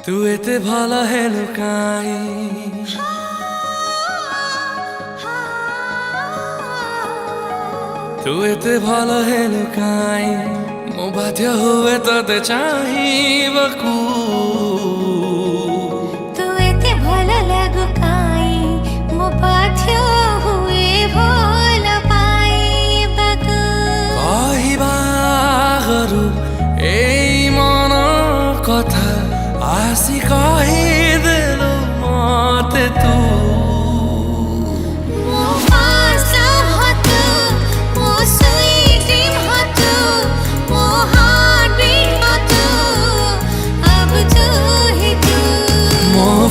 तू एते भाला है लुकाई तू एते भाला है लुकाई मो बाध्य हुए तते चाहिबकु तू एते भाला लुकाई मो बाध्य हुए भल पाइबकु कहिबारु एई मन कथा आसी कहिदेलु मते तू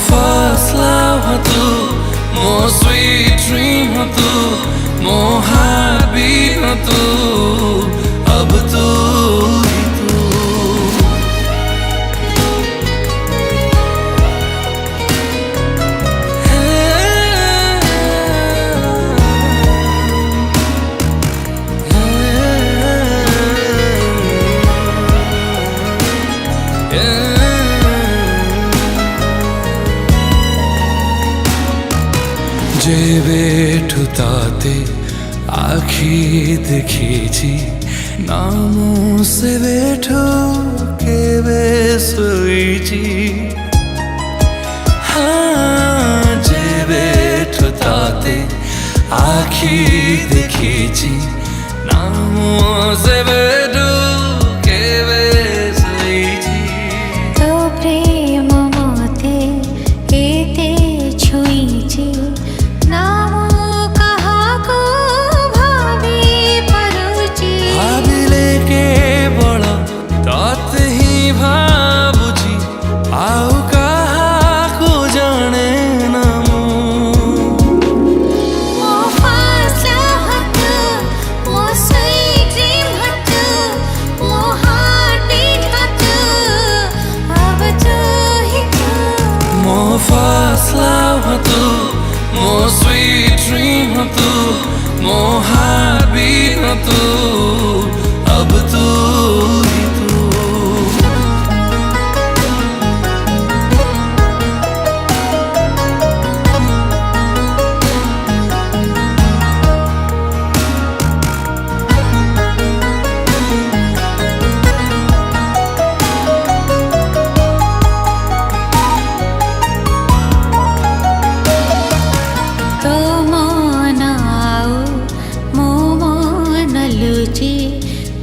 First love है तू, more sweet dream है तू, more heartbeat है तू, अब तू ही तू। जे बेठु ताते आखी देखीची नामों से बेठु के बेसुईची हाँ जे बेठु ताते आखी देखीची नामों से बेठु के बेसुईची तो प्रेम मोते एते छुईची First love है तू, more sweet dream है तू, more heartbeat है तू, अब तू ही तू।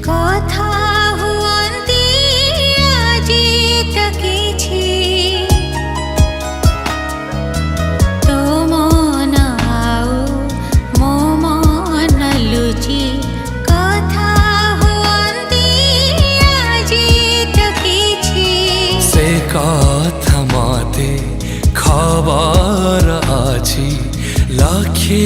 कथा हुअन्ती आजी तकिछि तो मन आउ मो मन लुचि कथा हुअन्ती आजी तकिछि से कथा मते खबर अछि लखे